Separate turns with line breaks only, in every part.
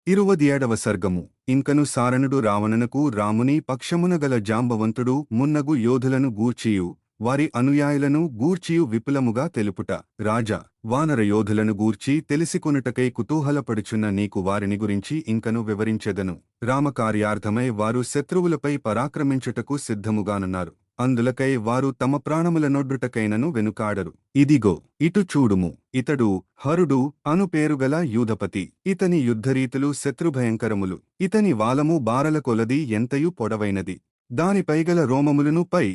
27వ సర్గము ఇంకను సారణుడు రావణునకు రాముని పక్షమునగల జాంబవంతుడు మున్నగు యోధులను గూర్చియు వారి అనుయాయులను గూర్చియు విపులముగా తెలుపుట. రాజా, వానర యోధులను గూర్చి తెలిసికొనుటకై కుతూహలపడుచున్న నీకు వారిని గురించి ఇంకను వివరించెదను. రామకార్యార్థమై వారు శత్రువులపై పరాక్రమించుటకు సిద్ధముగానున్నారు. అందులకై వారు తమ ప్రాణములనొడ్డుటకైనను వెనుకాడరు. ఇదిగో, ఇటు చూడుము, ఇతడు హరుడు అను పేరుగల యూధపతి. ఇతని యుద్ధరీతులు శత్రుభయంకరములు. ఇతని వాలము బారల కొలది ఎంతయు పొడవైనది. దానిపైగల రోమములును పై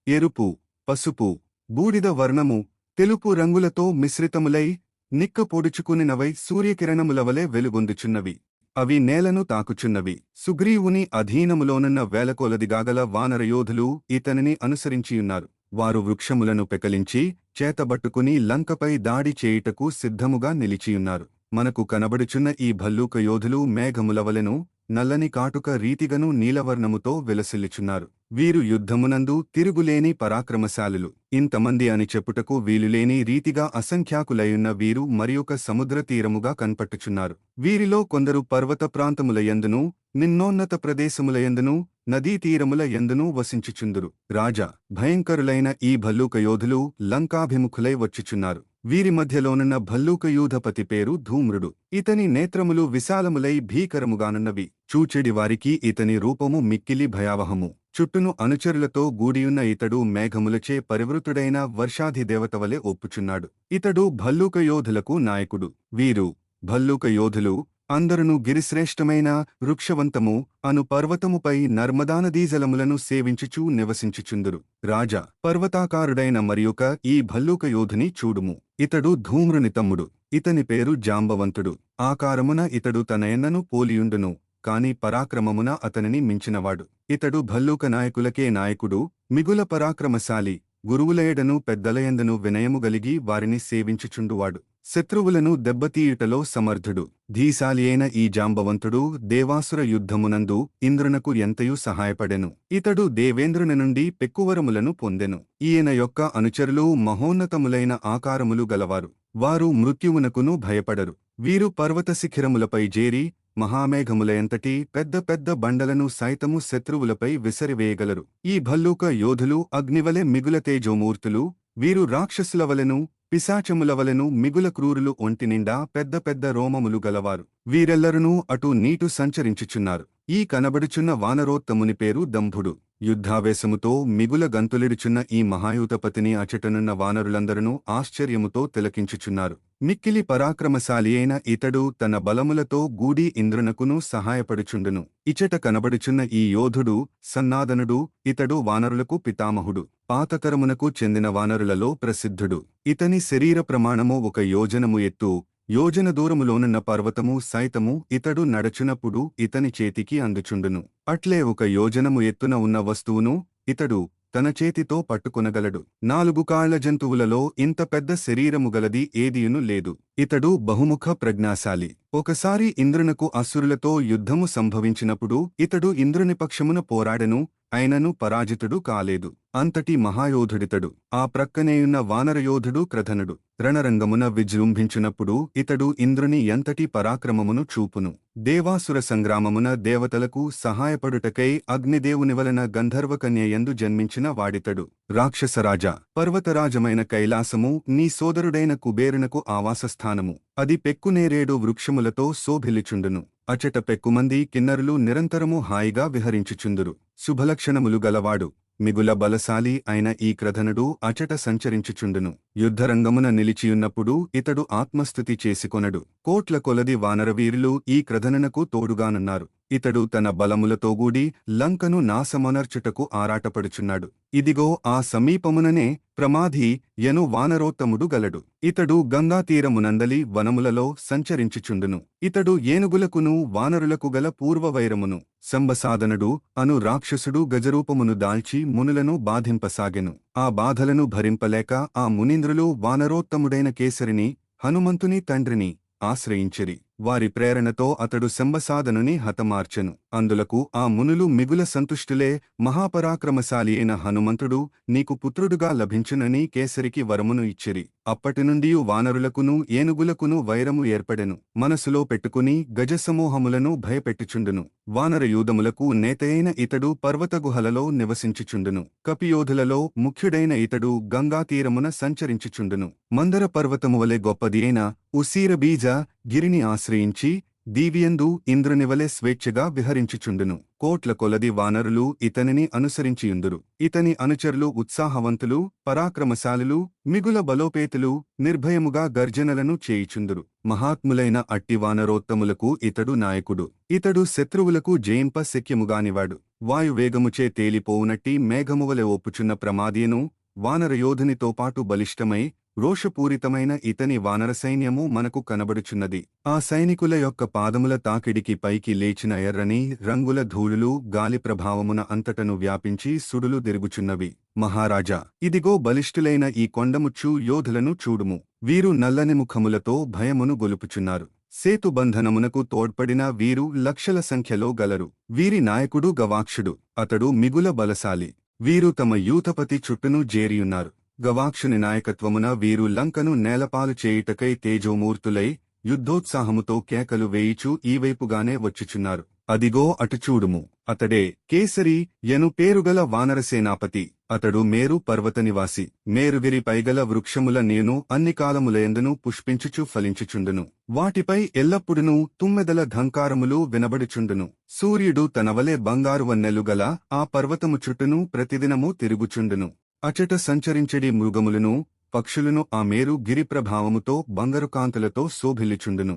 ఎరుపు, పసుపు, బూడిద వర్ణము, తెలుపు రంగులతో మిశ్రితములై నిక్క పొడుచుకునినవై సూర్యకిరణములవలె వెలుగొందుచున్నవి. అవి నేలను తాకుచున్నవి. సుగ్రీవుని అధీనములోనున్న వేలకొలదిగాగల వానరయోధులు ఇతనిని అనుసరించియున్నారు. వారు వృక్షములను పెకలించి చేతబట్టుకుని లంకపై దాడి చేయుటకు సిద్ధముగా నిలిచియున్నారు. మనకు కనబడుచున్న ఈ భల్లూక యోధులు మేఘములవలెను నల్లని కాటుక రీతిగను నీలవర్ణముతో విలసిల్లుచున్నారు. వీరు యుద్ధమునందు తిరుగులేని పరాక్రమశాలులు. ఇంతమంది అని చెప్పుటకు వీలులేని రీతిగా అసంఖ్యాకులయున్న వీరు మరియొక సముద్ర తీరముగా కన్పట్టుచున్నారు. వీరిలో కొందరు పర్వత ప్రాంతములయందును నిన్నోన్నత ప్రదేశములయందును నదీ తీరముల యందును వసించుచుందురు. రాజా, భయంకరులైన ఈ భల్లూక యోధులు లంకాభిముఖులై వచ్చుచున్నారు. వీరి మధ్యలోనున్న భల్లూక యూధపతి పేరు ధూమ్రుడు. ఇతని నేత్రములు విశాలములై భీకరముగానున్నవి. చూచెడి వారికి ఇతని రూపము మిక్కిలి భయావహము. చుట్టును అనుచరులతో గూడియున్న ఇతడు మేఘములచే పరివృతుడైన వర్షాధిదేవతవలె ఒప్పుచున్నాడు. ఇతడు భల్లూక యోధులకు నాయకుడు. వీరు భల్లూక యోధులు అందరును గిరిశ్రేష్టమైన వృక్షవంతము అను పర్వతముపై నర్మదానదీజలములను సేవించుచూ నివసించుచుందురు. రాజా, పర్వతాకారుడైన మరియొక ఈ భల్లూక యోధుని చూడుము. ఇతడు ధూమ్రుని తమ్ముడు. ఇతని పేరు జాంబవంతుడు. ఆకారమున ఇతడు తనయన్నను పోలియుండును, కాని పరాక్రమమున అతనిని మించినవాడు. ఇతడు భల్లూక నాయకులకే నాయకుడు, మిగుల పరాక్రమశాలి, గురువులయడను పెద్దలయందను వినయము గలిగి వారిని సేవించుచుండువాడు. శత్రువులను దెబ్బతీయుటలో సమర్థుడు. ధీశాలి అయిన ఈ జాంబవంతుడు దేవాసుర యుద్ధమునందు ఇంద్రునకు ఎంతయు సహాయపడెను. ఇతడు దేవేంద్రుని నుండి పెక్కువరములను పొందెను. ఈయన యొక్క అనుచరులు మహోన్నతములైన ఆకారములు గలవారు. వారు మృత్యువునకును భయపడరు. వీరు పర్వత శిఖిరములపై జేరి మహామేఘములయంతటి పెద్ద పెద్ద బండలను సైతము శత్రువులపై విసరివేయగలరు. ఈ భల్లూక యోధులు అగ్నివలె మిగుల తేజోమూర్తులు. వీరు రాక్షసులవలెను పిశాచములవలెను మిగుల క్రూరులు. ఒంటినిండా పెద్ద పెద్ద రోమములు గలవారు. వీరెల్లరునూ అటు నీటు సంచరించుచున్నారు. ఈ కనబడుచున్న వానరోత్తముని పేరు దంభుడు. యుద్ధావేశముతో మిగుల గంతులిడుచున్న ఈ మహాయూతపతిని అచటనున్న వానరులందరూ ఆశ్చర్యముతో తిలకించుచున్నారు. మిక్కిలి పరాక్రమశాలి అయిన ఇతడు తన బలములతో గూడి ఇంద్రునకును సహాయపడుచుండును. ఇచట కనబడుచున్న ఈ యోధుడు సన్నాదనుడు. ఇతడు వానరులకు పితామహుడు. పాతతరమునకు చెందిన వానరులలో ప్రసిద్ధుడు. ఇతని శరీర ప్రమాణము 1 యోజనము ఎత్తు. యోజన దూరములోనున్న పర్వతము సైతము ఇతడు నడచునప్పుడు ఇతని చేతికి అందుచుండును. అట్లే 1 యోజనము ఎత్తున ఉన్న వస్తువును ఇతడు తన చేతితో పట్టుకొనగలడు. 4 కాళ్ల జంతువులలో ఇంత పెద్ద శరీరము గలది ఏదియును లేదు. ఇతడు బహుముఖ ప్రజ్ఞాశాలి. ఒకసారి ఇంద్రునకు అసురులతో యుద్ధము సంభవించినప్పుడు ఇతడు ఇంద్రుని పక్షమున పోరాడెను, అయినను పరాజితుడు కాలేదు. అంతటి మహాయోధుడితడు. ఆ ప్రక్కనేయున్న వానరయోధుడు క్రధనుడు. రణరంగమున విజృంభించునప్పుడు ఇతడు ఇంద్రుని ఎంతటి పరాక్రమమును చూపును. దేవాసుర సంగ్రామమున దేవతలకు సహాయపడుటకై అగ్నిదేవునివలన గంధర్వకన్యయందు జన్మించిన వాడితడు. రాక్షసరాజా, పర్వతరాజమైన కైలాసము నీ సోదరుడైన కుబేరునకు ఆవాసస్థానము. అది పెక్కునేరేడు వృక్షములతో శోభిల్లుచుండును. అచట పెక్కుమంది కిన్నరులు నిరంతరము హాయిగా విహరించుచుందురు. శుభలక్షణములు గలవాడు, మిగుల బలశాలి అయిన ఈ క్రధనుడు అచట సంచరించుచుండును. యుద్ధరంగమున నిలిచియున్నప్పుడు ఇతడు ఆత్మస్థుతి చేసికొనడు. కోట్ల కొలది వానరవీరులు ఈ క్రధనునకు తోడుగానున్నారు. ఇతడు తన బలములతోగూడి లంకను నాశమొనర్చుటకు ఆరాటపడుచున్నాడు. ఇదిగో ఆ సమీపముననే ప్రమాధి యను వానరోత్తముడు గలడు. ఇతడు గంగాతీరమునందలి వనములలో సంచరించుచుండును. ఇతడు ఏనుగులకును వానరులకు గల పూర్వవైరమును. సంబసాదనుడు అను రాక్షసుడు గజరూపమును దాల్చి మునులను బాధింపసాగెను. ఆ బాధలను భరింపలేక ఆ మునీంద్రులు వానరోత్తముడైన కేసరిని, హనుమంతుని తండ్రిని ఆశ్రయించిరి. వారి ప్రేరణతో అతడు శంబసాదనుని హతమార్చెను. అందులకు ఆ మునులు మిగుల సంతుష్టులే. మహాపరాక్రమశాలి అయిన హనుమంతుడు నీకు పుత్రుడుగా లభించునని కేసరికి వరమును ఇచ్చిరి. అప్పటినుండి వానరులకును ఏనుగులకును వైరము ఏర్పడెను. మనసులో పెట్టుకుని గజసమూహములను భయపెట్టుచుండును. వానర యూధములకు నేతయైన ఇతడు పర్వతగుహలలో నివసించుచుండును. కపియోధులలో ముఖ్యుడైన ఇతడు గంగాతీరమున సంచరించుచుండును. మందర పర్వతమువలె గొప్పది అయిన ఉసీరబీజ గిరిని ఆశ్రయించి దీవియందు ఇంద్రునివలె స్వేచ్ఛగా విహరించుచుండును. కోట్ల కొలది వానరులు ఇతనిని అనుసరించియుందురు. ఇతని అనుచరులు ఉత్సాహవంతులు, పరాక్రమశాలులు, మిగుల బలోపేతులు, నిర్భయముగా గర్జనలను చేయుచుందురు. మహాత్ములైన అట్టి వానరోత్తములకు ఇతడు నాయకుడు. ఇతడు శత్రువులకు జయింప శక్యముగానివాడు. వాయువేగముచే తేలిపోవునట్టి మేఘమువలె ఒప్పుచున్న ప్రమాదియను వానరయోధునితో పాటు బలిష్టమై రోషపూరితమైన ఇతని వానర సైన్యము మనకు కనబడుచున్నది. ఆ సైనికుల యొక్క పాదముల తాకిడికి పైకి లేచిన ఎర్రని రంగుల ధూళులు గాలి ప్రభావమున అంతటను వ్యాపించి సుడులు తిరుగుచున్నవి. మహారాజా, ఇదిగో బలిష్ఠులైన ఈ కొండముచ్చు యోధులను చూడుము. వీరు నల్లని ముఖములతో భయమును గొలుపుచున్నారు. సేతుబంధనమునకు తోడ్పడిన వీరు లక్షల సంఖ్యలో గలరు. వీరి నాయకుడు గవాక్షుడు. అతడు మిగుల బలశాలి. వీరు తమ యూతపతి చుట్టూను జేరియున్నారు. గవాక్షుని నాయకత్వమున వీరు లంకను నేలపాలు చేయుటకై తేజోమూర్తులై యుద్ధోత్సాహముతో కేకలు వేయిచూ ఈవైపుగానే వచ్చుచున్నారు. అదిగో అటుచూడుము. అతడే కేసరి యను పేరుగల వానరసేనాపతి. అతడు మేరు పర్వతనివాసి. మేరుగిరి పైగల వృక్షముల నేను అన్ని కాలములయందును పుష్పించుచు ఫలించుచుండును. వాటిపై ఎల్లప్పుడునూ తుమ్మెదల ఢంకారములు వినబడుచుండును. సూర్యుడు తనవలె బంగారు వన్నెలుగల ఆ పర్వతము చుట్టూను ప్రతిదినము తిరుగుచుండును. అచట సంచరించెడి మృగములను పక్షులను ఆ మేరు గిరిప్రభావముతో బంగారుకాంతులతో శోభిల్లుచుండును.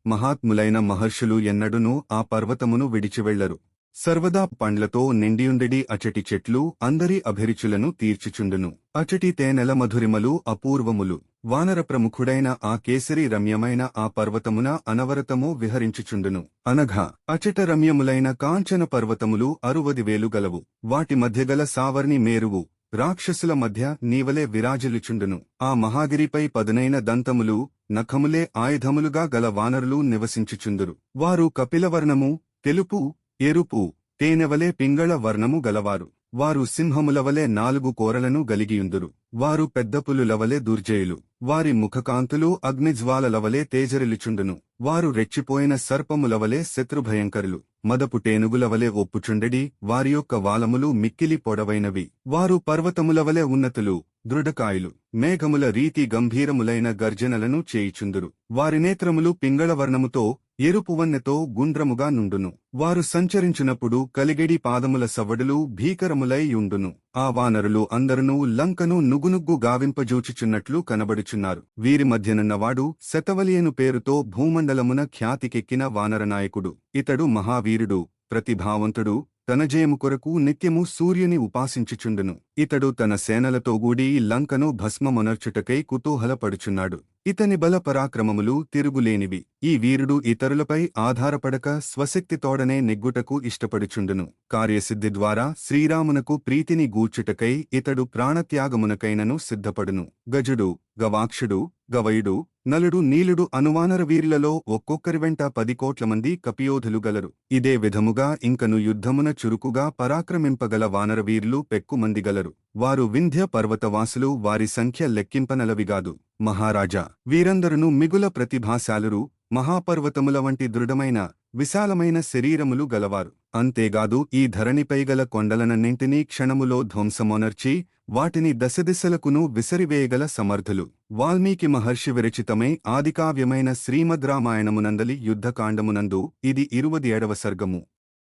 మహాత్ములైన మహర్షులు ఎన్నడునూ ఆ పర్వతమును విడిచివెళ్లరు. సర్వదా పండ్లతో నిండియుండెడి అచటి చెట్లు అందరి అభిరుచులను తీర్చుచుండును. అచటి తేనెల మధురిమలు అపూర్వములు. వానర ప్రముఖుడైన ఆ కేసరి రమ్యమైన ఆ పర్వతమున అనవరతము విహరించుచుండును. అనఘా అచట రమ్యములైన కాంచన పర్వతములు 60,000 గలవు. వాటి మధ్యగల సావర్ణి మేరువు రాక్షసుల మధ్య నీవలే విరాజిల్లుచుండును. ఆ మహాగిరిపై పదునైన దంతములు నఖములే ఆయుధములుగా గల వానరులు నివసించుచుందురు. వారు కపిలవర్ణము, తెలుపు, ఎరుపు, తేనెవలే పింగళ వర్ణము గలవారు. వారు సింహములవలే 4 కోరలను గలిగియుందురు. వారు పెద్ద పులులవలే దుర్జయులు. వారి ముఖకాంతులు అగ్నిజ్వాలలవలే తేజరిల్లుచుండును. వారు రెచ్చిపోయిన సర్పములవలే శత్రుభయంకరులు. మదపు టేనుగులవలే ఒప్పుచుండెడి వారి యొక్క వాలములు మిక్కిలి పొడవైనవి. వారు పర్వతములవలే ఉన్నతులు, దృఢకాయులు. మేఘముల రీతి గంభీరములైన గర్జనలను చేయుచుందురు. వారి నేత్రములు పింగళవర్ణముతో ఎరుపువన్నెతో గుండ్రముగా నుండును. వారు సంచరించునప్పుడు కలిగెడి పాదముల సవ్వడులు భీకరములై యుండును. ఆ వానరులు అందరునూ లంకను నుగునుగ్గు గావింపజూచుచున్నట్లు కనబడుచున్నారు. వీరి మధ్యనున్నవాడు శతవలియను పేరుతో భూమండలమున ఖ్యాతికెక్కిన వానరనాయకుడు. ఇతడు మహావీరుడు, ప్రతిభావంతుడు. తన జయము కొరకు నిత్యము సూర్యుని ఉపాసించుచుండును. ఇతడు తన సేనలతో గూడి లంకను భస్మమొనర్చుటకై కుతూహలపడుచున్నాడు. ఇతని బల పరాక్రమములు తిరుగులేనివి. ఈ వీరుడు ఇతరులపై ఆధారపడక స్వశక్తితోడనే నెగ్గుటకు ఇష్టపడుచుండును. కార్యసిద్ధి ద్వారా శ్రీరామునకు ప్రీతిని గూర్చుటకై ఇతడు ప్రాణత్యాగమునకైనను సిద్ధపడును. గజుడు, గవాక్షుడు, గవయుడు, నలుడు, నీలుడు అనువానర వీరులలో ఒక్కొక్కరి వెంట 10 కోట్ల మంది కపియోధులు గలరు. ఇదే విధముగా ఇంకను యుద్ధమున చురుకుగా పరాక్రమింపగల వానరవీరులు పెక్కుమంది గలరు. వారు వింధ్య పర్వతవాసులు. వారి సంఖ్య లెక్కింపనలవిగాదు. మహారాజా, వీరందరును మిగుల ప్రతిభాశాలురు. మహాపర్వతముల వంటి దృఢమైన విశాలమైన శరీరములు గలవారు. అంతేగాదు ఈ ధరణిపై గల కొండలనన్నింటినీ క్షణములో ధ్వంసమొనర్చి వాటిని దశదిశలకును విసరివేయగల సమర్థులు. వాల్మీకి మహర్షి విరచితమై ఆదికావ్యమైన శ్రీమద్ రామాయణమునందలి యుద్ధకాండమునందు ఇది 27వ సర్గము.